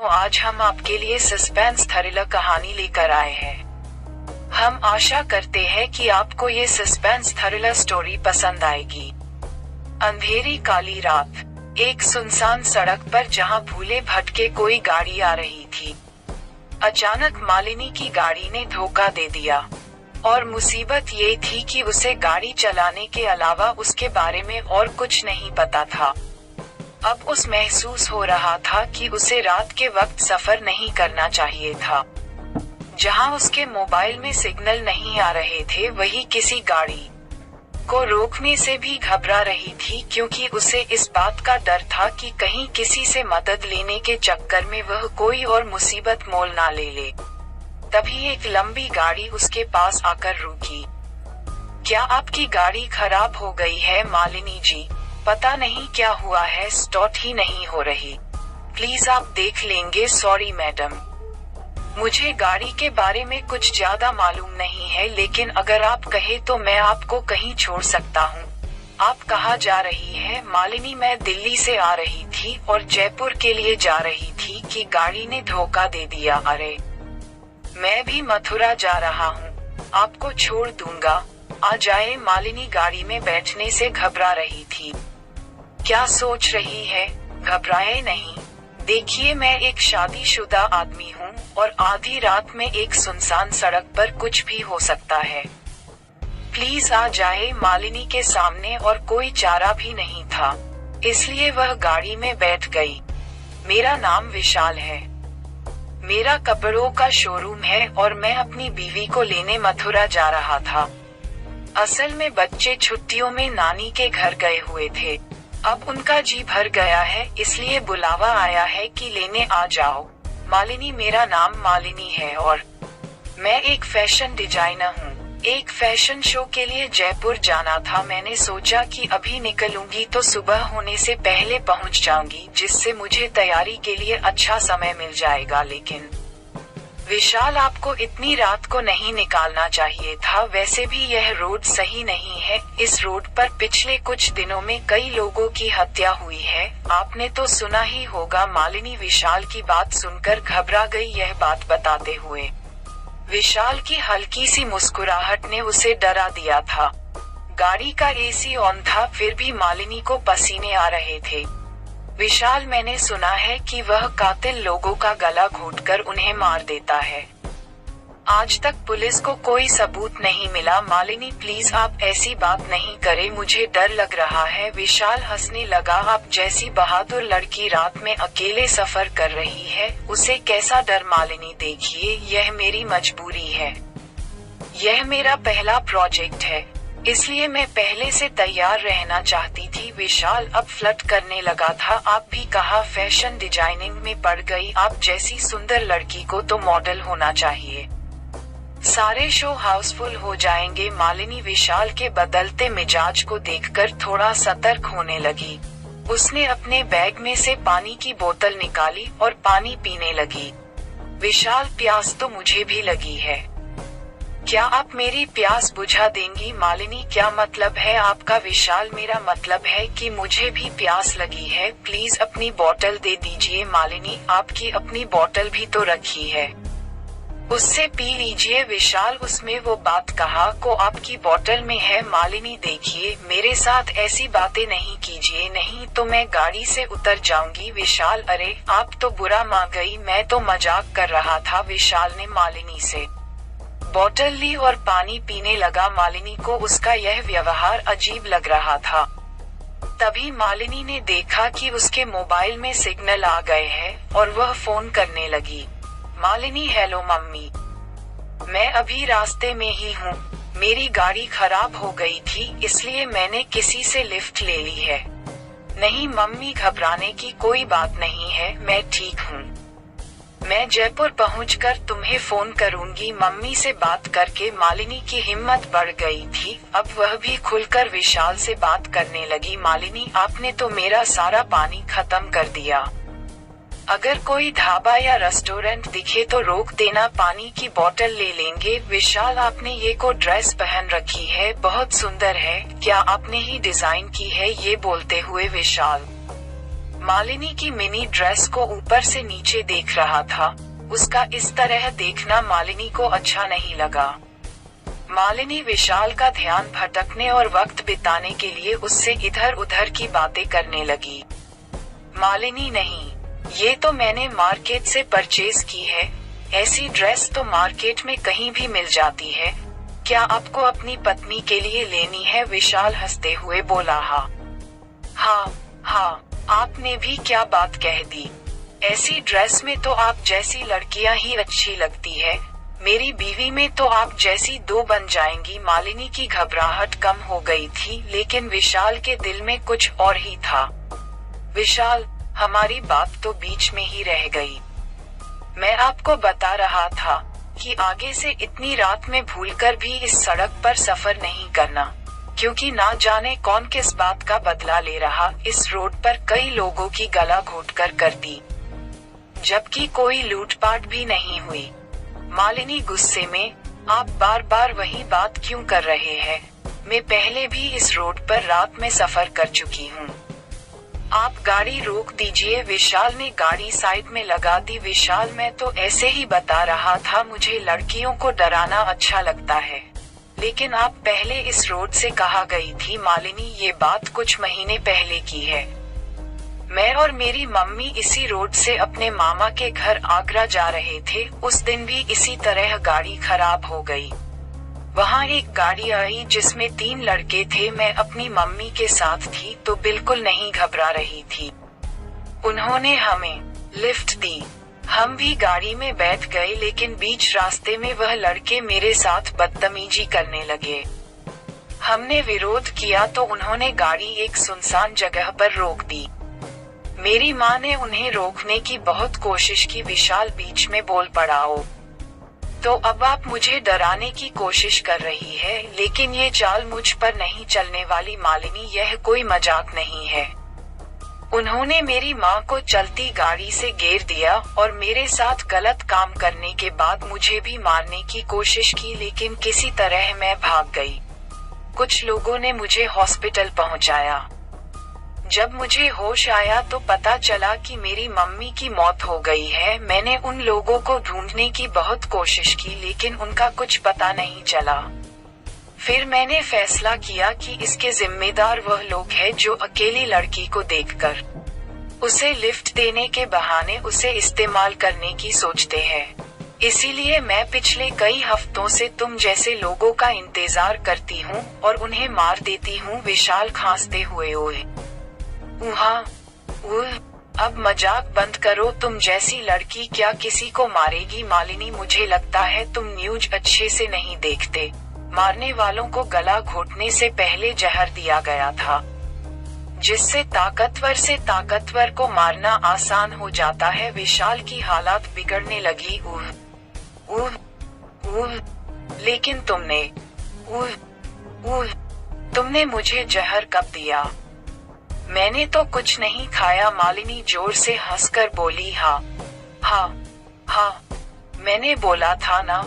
तो आज हम आपके लिए सस्पेंस थ्रिलर कहानी लेकर आए हैं। हम आशा करते हैं कि आपको ये सस्पेंस थ्रिलर स्टोरी पसंद आएगी। अंधेरी काली रात, एक सुनसान सड़क पर जहां भूले भटके कोई गाड़ी आ रही थी। अचानक मालिनी की गाड़ी ने धोखा दे दिया और मुसीबत ये थी कि उसे गाड़ी चलाने के अलावा उसके बारे में और कुछ नहीं पता था। अब उस महसूस हो रहा था कि उसे रात के वक्त सफर नहीं करना चाहिए था। जहां उसके मोबाइल में सिग्नल नहीं आ रहे थे, वही किसी गाड़ी को रोकने से भी घबरा रही थी, क्योंकि उसे इस बात का डर था कि कहीं किसी से मदद लेने के चक्कर में वह कोई और मुसीबत मोल ना ले ले। तभी एक लंबी गाड़ी उसके पास आकर रुकी। क्या आपकी गाड़ी खराब हो गई है मालिनी जी? पता नहीं क्या हुआ है, स्टार्ट ही नहीं हो रही। प्लीज आप देख लेंगे। सॉरी मैडम, मुझे गाड़ी के बारे में कुछ ज्यादा मालूम नहीं है, लेकिन अगर आप कहे तो मैं आपको कहीं छोड़ सकता हूँ। आप कहाँ जा रही है? मालिनी, मैं दिल्ली से आ रही थी और जयपुर के लिए जा रही थी कि गाड़ी ने धोखा दे दिया। अरे, मैं भी मथुरा जा रहा हूँ, आपको छोड़ दूंगा, आ जाए। मालिनी गाड़ी में बैठने से घबरा रही थी। क्या सोच रही है? घबराए नहीं। देखिए, मैं एक शादीशुदा आदमी हूँ और आधी रात में एक सुनसान सड़क पर कुछ भी हो सकता है। प्लीज आ जाए। मालिनी के सामने और कोई चारा भी नहीं था, इसलिए वह गाड़ी में बैठ गई। मेरा नाम विशाल है, मेरा कपड़ों का शोरूम है और मैं अपनी बीवी को लेने मथुरा जा रहा था। असल में बच्चे छुट्टियों में नानी के घर गए हुए थे। अब उनका जी भर गया है, इसलिए बुलावा आया है कि लेने आ जाओ। मालिनी, मेरा नाम मालिनी है और मैं एक फैशन डिजाइनर हूँ। एक फैशन शो के लिए जयपुर जाना था। मैंने सोचा कि अभी निकलूंगी तो सुबह होने से पहले पहुँच जाऊंगी, जिससे मुझे तैयारी के लिए अच्छा समय मिल जाएगा। लेकिन विशाल, आपको इतनी रात को नहीं निकालना चाहिए था। वैसे भी यह रोड सही नहीं है। इस रोड पर पिछले कुछ दिनों में कई लोगों की हत्या हुई है, आपने तो सुना ही होगा। मालिनी विशाल की बात सुनकर घबरा गई। यह बात बताते हुए विशाल की हल्की सी मुस्कुराहट ने उसे डरा दिया था। गाड़ी का एसी ऑन था, फिर भी मालिनी को पसीने आ रहे थे। विशाल, मैंने सुना है कि वह कातिल लोगों का गला घोंटकर उन्हें मार देता है। आज तक पुलिस को कोई सबूत नहीं मिला। मालिनी, प्लीज आप ऐसी बात नहीं करें, मुझे डर लग रहा है। विशाल हंसने लगा। आप जैसी बहादुर लड़की रात में अकेले सफर कर रही है, उसे कैसा डर? मालिनी, देखिए, यह मेरी मजबूरी है। यह मेरा पहला प्रोजेक्ट है, इसलिए मैं पहले से तैयार रहना चाहती थी। विशाल अब फ्लर्ट करने लगा था। आप भी कहा फैशन डिजाइनिंग में पड़ गई। आप जैसी सुंदर लड़की को तो मॉडल होना चाहिए। सारे शो हाउसफुल हो जाएंगे। मालिनी विशाल के बदलते मिजाज को देखकर थोड़ा सतर्क होने लगी। उसने अपने बैग में से पानी की बोतल निकाली और पानी पीने लगी। विशाल, प्यास तो मुझे भी लगी है, क्या आप मेरी प्यास बुझा देंगी? मालिनी, क्या मतलब है आपका? विशाल, मेरा मतलब है कि मुझे भी प्यास लगी है। प्लीज अपनी बोतल दे दीजिए। मालिनी, आपकी अपनी बोतल भी तो रखी है, उससे पी लीजिए। विशाल, उसमें वो बात कहा को आपकी बोतल में है। मालिनी, देखिए, मेरे साथ ऐसी बातें नहीं कीजिए, नहीं तो मैं गाड़ी से उतर जाऊंगी। विशाल, अरे आप तो बुरा मान गई, मैं तो मजाक कर रहा था। विशाल ने मालिनी से बोतल ली और पानी पीने लगा। मालिनी को उसका यह व्यवहार अजीब लग रहा था। तभी मालिनी ने देखा कि उसके मोबाइल में सिग्नल आ गए हैं और वह फोन करने लगी। मालिनी, हेलो मम्मी, मैं अभी रास्ते में ही हूँ। मेरी गाड़ी खराब हो गई थी, इसलिए मैंने किसी से लिफ्ट ले ली है। नहीं मम्मी, घबराने की कोई बात नहीं है, मैं ठीक हूँ। मैं जयपुर पहुंचकर तुम्हें फोन करूंगी। मम्मी से बात करके मालिनी की हिम्मत बढ़ गई थी। अब वह भी खुलकर विशाल से बात करने लगी। मालिनी, आपने तो मेरा सारा पानी खत्म कर दिया। अगर कोई ढाबा या रेस्टोरेंट दिखे तो रोक देना, पानी की बोतल ले लेंगे। विशाल, आपने ये को ड्रेस पहन रखी है, बहुत सुंदर है, क्या आपने ही डिजाइन की है? ये बोलते हुए विशाल मालिनी की मिनी ड्रेस को ऊपर से नीचे देख रहा था। उसका इस तरह देखना मालिनी को अच्छा नहीं लगा। मालिनी विशाल का ध्यान भटकने और वक्त बिताने के लिए उससे इधर उधर की बातें करने लगी। मालिनी नहीं, ये तो मैंने मार्केट से परचेज की है, ऐसी ड्रेस तो मार्केट में कहीं भी मिल जाती है, क्या आपको अपनी पत्नी के लिए लेनी है? विशाल हंसते हुए बोला। हाँ, आपने भी क्या बात कह दी, ऐसी ड्रेस में तो आप जैसी लड़कियां ही अच्छी लगती है, मेरी बीवी में तो आप जैसी दो बन जाएंगी। मालिनी की घबराहट कम हो गई थी, लेकिन विशाल के दिल में कुछ और ही था। विशाल, हमारी बात तो बीच में ही रह गई। मैं आपको बता रहा था कि आगे से इतनी रात में भूलकर भी इस सड़क पर सफर नहीं करना, क्योंकि ना जाने कौन किस बात का बदला ले रहा। इस रोड पर कई लोगों की गला घोटकर कर दी, जबकि कोई लूटपाट भी नहीं हुई। मालिनी गुस्से में, आप बार बार वही बात क्यों कर रहे हैं? मैं पहले भी इस रोड पर रात में सफर कर चुकी हूँ। आप गाड़ी रोक दीजिए। विशाल ने गाड़ी साइड में लगा दी। विशाल, मैं तो ऐसे ही बता रहा था, मुझे लड़कियों को डराना अच्छा लगता है, लेकिन आप पहले इस रोड से कहा गई थी। मालिनी, ये बात कुछ महीने पहले की है। मैं और मेरी मम्मी इसी रोड से अपने मामा के घर आगरा जा रहे थे। उस दिन भी इसी तरह गाड़ी खराब हो गई। वहाँ एक गाड़ी आई जिसमें 3 लड़के थे। मैं अपनी मम्मी के साथ थी तो बिल्कुल नहीं घबरा रही थी। उन्होंने हमें लिफ्ट दी, हम भी गाड़ी में बैठ गए, लेकिन बीच रास्ते में वह लड़के मेरे साथ बदतमीजी करने लगे। हमने विरोध किया तो उन्होंने गाड़ी एक सुनसान जगह पर रोक दी। मेरी माँ ने उन्हें रोकने की बहुत कोशिश की। विशाल बीच में बोल पड़ा। ओ, तो अब आप मुझे डराने की कोशिश कर रही है, लेकिन ये चाल मुझ पर नहीं चलने वाली। मालिनी, यह कोई मजाक नहीं है। उन्होंने मेरी माँ को चलती गाड़ी से घेर दिया और मेरे साथ गलत काम करने के बाद मुझे भी मारने की कोशिश की, लेकिन किसी तरह मैं भाग गई। कुछ लोगों ने मुझे हॉस्पिटल पहुँचाया। जब मुझे होश आया तो पता चला कि मेरी मम्मी की मौत हो गई है। मैंने उन लोगों को ढूंढने की बहुत कोशिश की, लेकिन उनका कुछ पता नहीं चला। फिर मैंने फैसला किया कि इसके जिम्मेदार वह लोग हैं जो अकेली लड़की को देखकर उसे लिफ्ट देने के बहाने उसे इस्तेमाल करने की सोचते हैं। इसीलिए मैं पिछले कई हफ्तों से तुम जैसे लोगों का इंतजार करती हूँ और उन्हें मार देती हूँ। विशाल खांसते हुए ओए अब मजाक बंद करो, तुम जैसी लड़की क्या किसी को मारेगी? मालिनी, मुझे लगता है तुम न्यूज अच्छे से नहीं देखते। मारने वालों को गला घोटने से पहले जहर दिया गया था, जिससे ताकतवर से ताकतवर को मारना आसान हो जाता है। विशाल की हालत बिगड़ने लगी। लेकिन तुमने मुझे जहर कब दिया? मैंने तो कुछ नहीं खाया। मालिनी जोर से हंसकर बोली। हाँ, मैंने बोला था ना,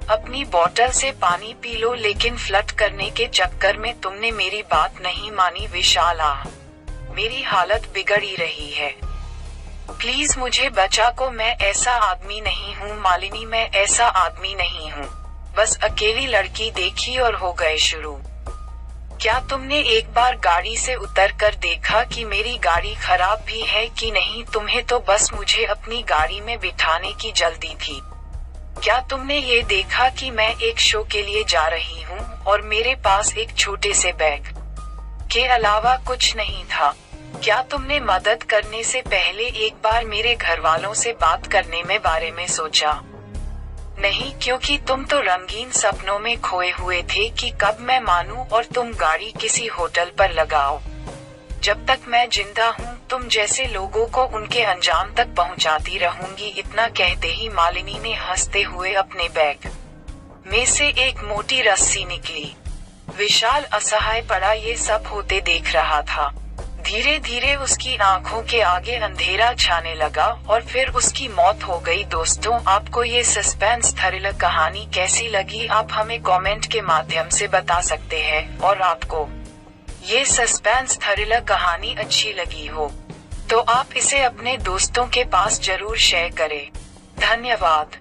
अपनी बोतल से पानी पी लो, लेकिन फ्लर्ट करने के चक्कर में तुमने मेरी बात नहीं मानी। विशाल, मेरी हालत बिगड़ ही रही है, प्लीज मुझे बचा को। मैं ऐसा आदमी नहीं हूँ मालिनी, मैं ऐसा आदमी नहीं हूँ। बस अकेली लड़की देखी और हो गए शुरू। क्या तुमने एक बार गाड़ी से उतर कर देखा कि मेरी गाड़ी खराब भी है कि नहीं? तुम्हें तो बस मुझे अपनी गाड़ी में बिठाने की जल्दी थी। क्या तुमने ये देखा कि मैं एक शो के लिए जा रही हूँ और मेरे पास एक छोटे से बैग के अलावा कुछ नहीं था? क्या तुमने मदद करने से पहले एक बार मेरे घर वालों से बात करने में बारे में सोचा? नहीं, क्योंकि तुम तो रंगीन सपनों में खोए हुए थे कि कब मैं मानूं और तुम गाड़ी किसी होटल पर लगाओ। जब तक मैं जिंदा हूँ तुम जैसे लोगों को उनके अंजाम तक पहुँचाती रहूंगी। इतना कहते ही मालिनी ने हंसते हुए अपने बैग में से एक मोटी रस्सी निकली। विशाल असहाय पड़ा ये सब होते देख रहा था। धीरे धीरे उसकी आंखों के आगे अंधेरा छाने लगा और फिर उसकी मौत हो गई। दोस्तों, आपको ये सस्पेंस थ्रिलर कहानी कैसी लगी? आप हमें कमेंट के माध्यम से बता सकते हैं। और आपको ये सस्पेंस थ्रिलर कहानी अच्छी लगी हो तो आप इसे अपने दोस्तों के पास जरूर शेयर करें। धन्यवाद।